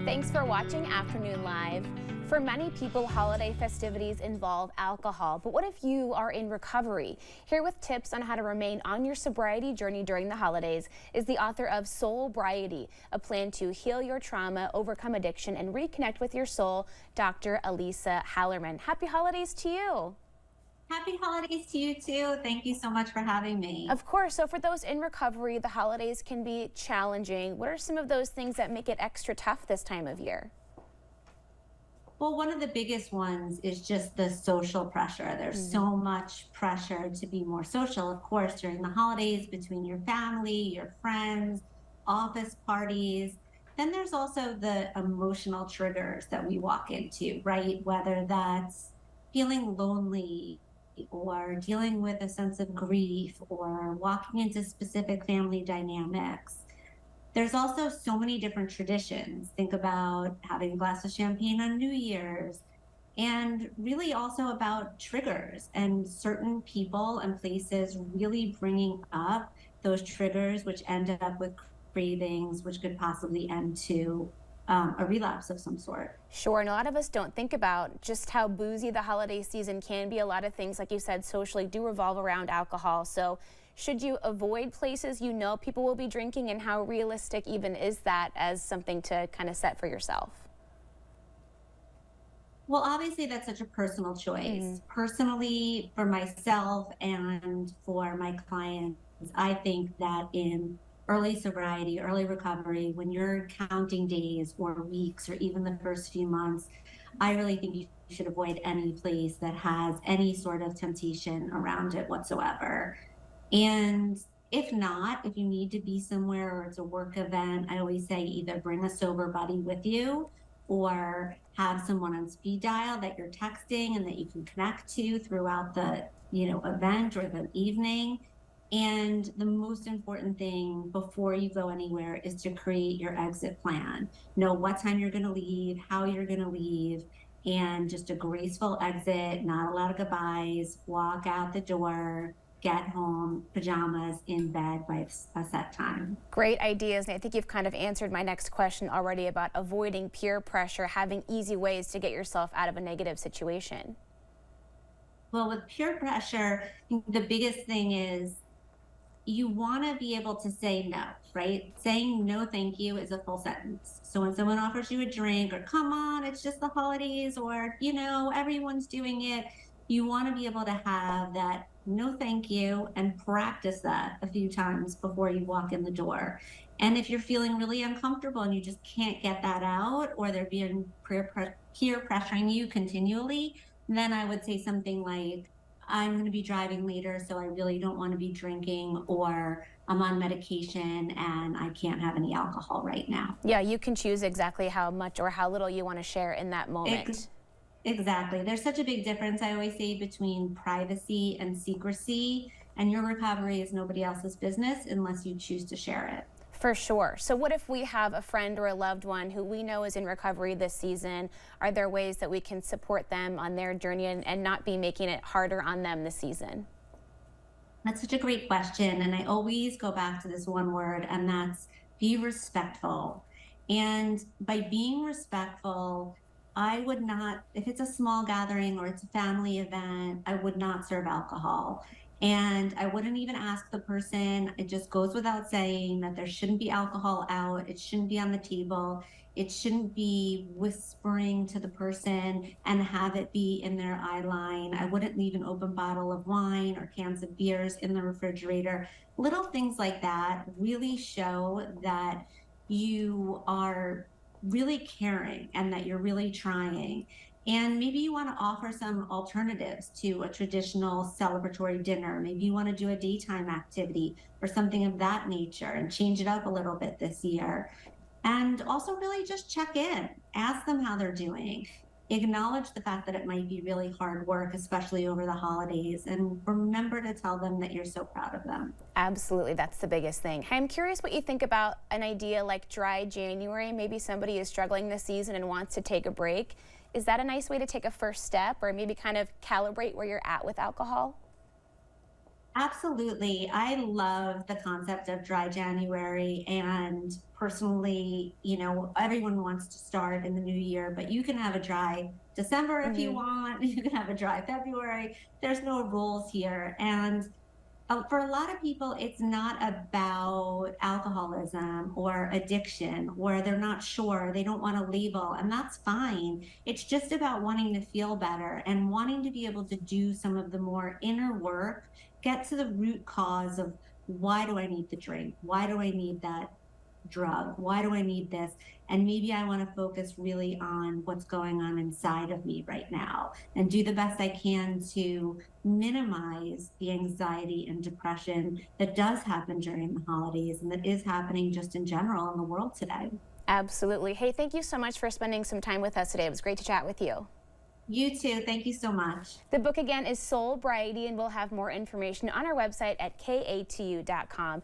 Thanks for watching Afternoon Live. For many people, holiday festivities involve alcohol, but what if you are in recovery? Here with tips on how to remain on your sobriety journey during the holidays is the author of Soulbriety, a plan to heal your trauma, overcome addiction, and reconnect with your soul, Dr. Elisa Hallerman. Happy holidays to you. Happy holidays to you too. Thank you so much for having me. Of course. So for those in recovery, the holidays can be challenging. What are some of those things that make it extra tough this time of year? Well, one of the biggest ones is just the social pressure. There's so much pressure to be more social, of course, during the holidays between your family, your friends, office parties. Then there's also the emotional triggers that we walk into, right? Whether that's feeling lonely or dealing with a sense of grief or walking into specific family dynamics. There's also so many different traditions. Think about having a glass of champagne on New Year's, and really also about triggers and certain people and places really bringing up those triggers, which end up with cravings, which could possibly end to a relapse of some sort. Sure, and a lot of us don't think about just how boozy the holiday season can be. A lot of things, like you said, socially do revolve around alcohol. So should you avoid places you know people will be drinking, and how realistic even is that as something to kind of set for yourself? Well, obviously, that's such a personal choice. Personally, for myself and for my clients, I think that in early sobriety, early recovery, when you're counting days or weeks or even the first few months, I really think you should avoid any place that has any sort of temptation around it whatsoever. And if not, if you need to be somewhere or it's a work event, I always say either bring a sober buddy with you or have someone on speed dial that you're texting and that you can connect to throughout the, event or the evening. And the most important thing before you go anywhere is to create your exit plan. Know what time you're going to leave, how you're going to leave, and just a graceful exit, not a lot of goodbyes, walk out the door, get home, pajamas, in bed by a set time. Great ideas, and I think you've kind of answered my next question already about avoiding peer pressure, having easy ways to get yourself out of a negative situation. Well, with peer pressure, I think the biggest thing is you want to be able to say no, right? Saying no, thank you is a full sentence. So when someone offers you a drink or come on, it's just the holidays or, everyone's doing it, you want to be able to have that no, thank you and practice that a few times before you walk in the door. And if you're feeling really uncomfortable and you just can't get that out, or they're being peer pressuring you continually, then I would say something like, I'm going to be driving later, so I really don't want to be drinking, or I'm on medication and I can't have any alcohol right now. Yeah, you can choose exactly how much or how little you want to share in that moment. Exactly. There's such a big difference, I always say, between privacy and secrecy, and your recovery is nobody else's business unless you choose to share it. For sure. So what if we have a friend or a loved one who we know is in recovery this season? Are there ways that we can support them on their journey and not be making it harder on them this season? That's such a great question. And I always go back to this one word, and that's be respectful. And by being respectful, I would not, if it's a small gathering or it's a family event, I would not serve alcohol. And I wouldn't even ask the person. It just goes without saying that there shouldn't be alcohol out. It shouldn't be on the table. It shouldn't be whispering to the person and have it be in their eye line. I wouldn't leave an open bottle of wine or cans of beers in the refrigerator. Little things like that really show that you are really caring and that you're really trying. And maybe you want to offer some alternatives to a traditional celebratory dinner. Maybe you want to do a daytime activity or something of that nature and change it up a little bit this year. And also really just check in, ask them how they're doing. Acknowledge the fact that it might be really hard work, especially over the holidays, and remember to tell them that you're so proud of them. Absolutely, that's the biggest thing. I'm curious what you think about an idea like dry January. Maybe somebody is struggling this season and wants to take a break. Is that a nice way to take a first step, or maybe kind of calibrate where you're at with alcohol? Absolutely. I love the concept of dry January. And personally, everyone wants to start in the new year, but you can have a dry December if you Hmm. want. You can have a dry February. There's no rules here. And for a lot of people, it's not about alcoholism or addiction, where they're not sure, they don't want to label, and that's fine. It's just about wanting to feel better and wanting to be able to do some of the more inner work, get to the root cause of why do I need the drink? Why do I need that drug? Why do I need this? And maybe I want to focus really on what's going on inside of me right now and do the best I can to minimize the anxiety and depression that does happen during the holidays and that is happening just in general in the world today. Absolutely. Hey, thank you so much for spending some time with us today. It was great to chat with you. You too. Thank you so much. The book again is Soulbriety, and we'll have more information on our website at katu.com.